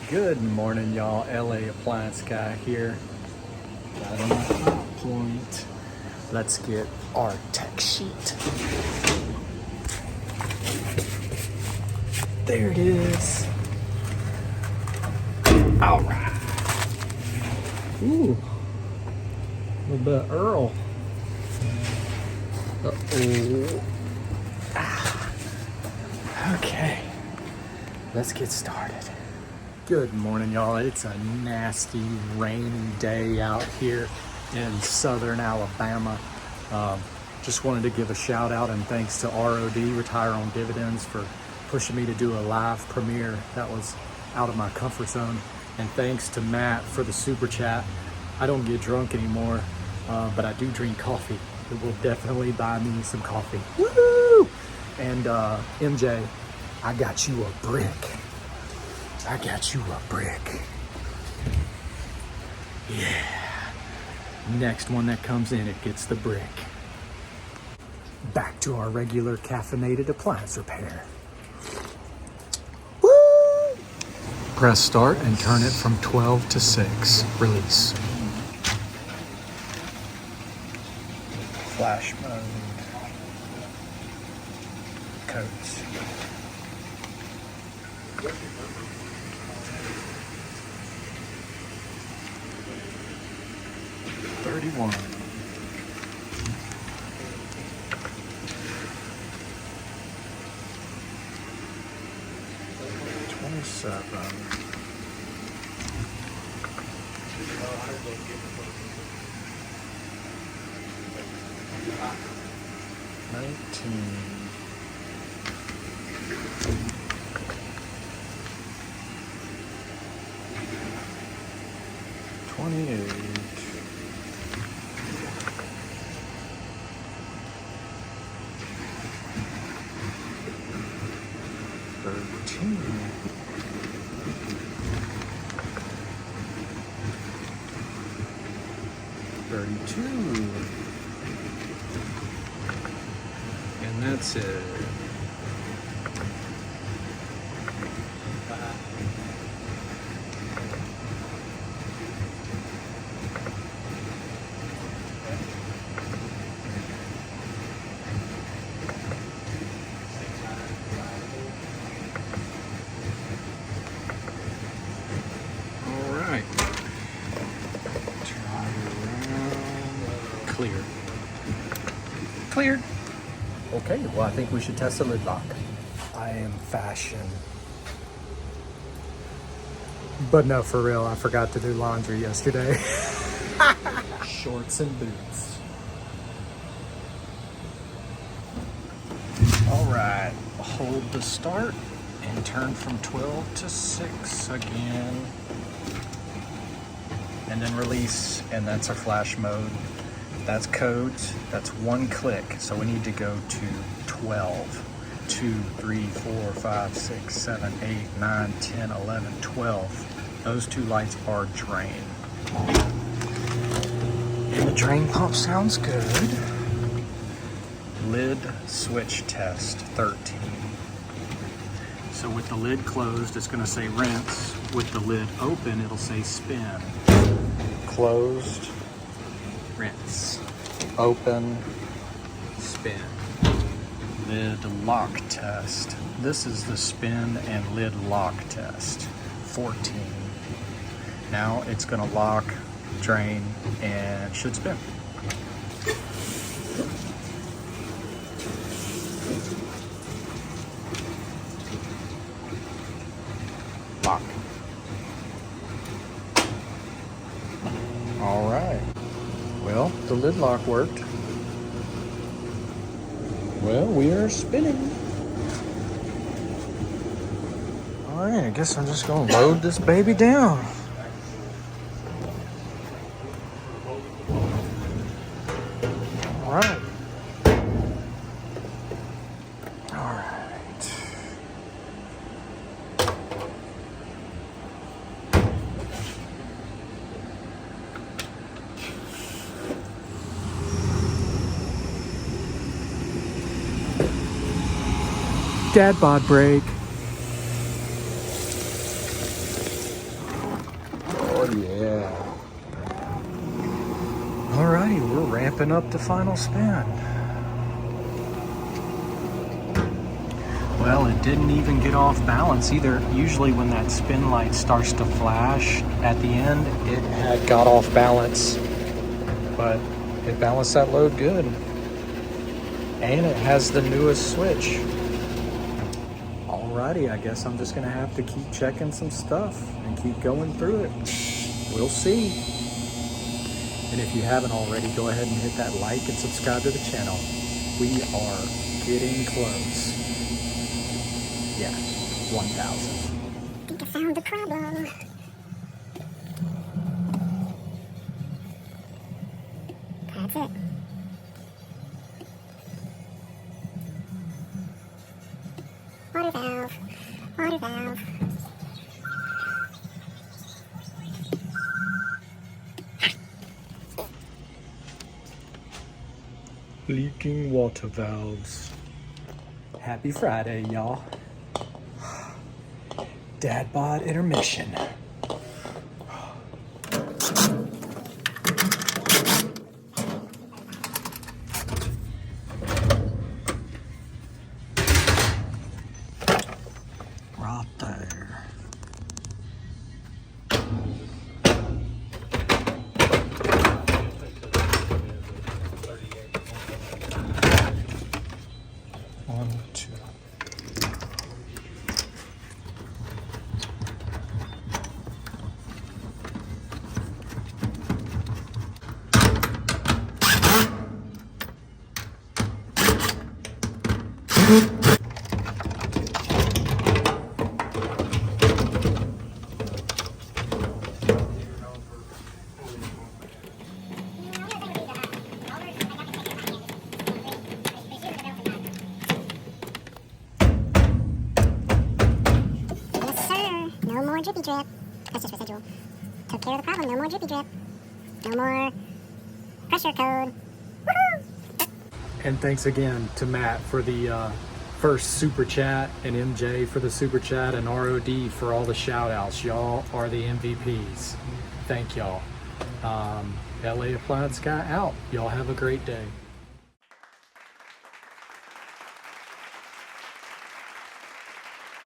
Good morning, y'all. LA Appliance Guy here. Got on my Hotpoint. Let's get our tech sheet. There it is. All right. Ooh, a little bit of Earl. Uh-oh. Okay, let's get started. Good morning, y'all. It's a nasty, rainy day out here in southern Alabama. Just wanted to give a shout out and thanks to ROD, Retire on Dividends, for pushing me to do a live premiere. That was out of my comfort zone. And thanks to Matt for the super chat. I don't get drunk anymore, but I do drink coffee. It will definitely buy me some coffee. Woo! And MJ, I got you a brick. I got you a brick. Yeah. Next one that comes in, it gets the brick. Back to our regular caffeinated appliance repair. Woo! Press start and turn it from 12 to 6. Release. Flash mode. Codes. $31. $27. $19. $28. $13. $32. And that's it. Clear. Clear. Okay, well, I think we should test the lid lock. I am fashion. But no, for real, I forgot to do laundry yesterday. Shorts and boots. All right, hold the start and turn from 12 to 6 again. And then release, and that's a flash mode. That's codes, that's one click. So we need to go to 12. 2, 3, 4, 5, 6, 7, 8, 9, 10, 11, 12. Those two lights are drain. And the drain pump sounds good. Lid switch test, 13. So with the lid closed, it's gonna say rinse. With the lid open, it'll say spin. Closed, rinse, open, spin. Lid lock test. This is the spin and lid lock test, 14. Now it's gonna lock, drain, and should spin. Lock. All right. Well, the lid lock worked. Well, we are spinning. All right, I guess I'm just gonna load this baby down. All right. All right. Dad bod break. Wrapping up the final spin. Well, it didn't even get off balance either. Usually when that spin light starts to flash at the end, it had got off balance, but it balanced that load good. And it has the newest switch. Alrighty, I guess I'm just gonna have to keep checking some stuff and keep going through it. We'll see. And if you haven't already, go ahead and hit that like and subscribe to the channel. We are getting close. Yeah, 1,000. I think I found the problem. That's it. Water valve. Water valve. Leaking water valves. Happy Friday, y'all. Dad bod intermission. Right there. One, two. No more drippy drip. That's just residual. Took care of the problem. No more drippy drip. No more pressure code. Woohoo! And thanks again to Matt for the first super chat, and MJ for the super chat, and ROD for all the shout outs. Y'all are the MVPs. Thank y'all. LA Appliance Guy out. Y'all have a great day.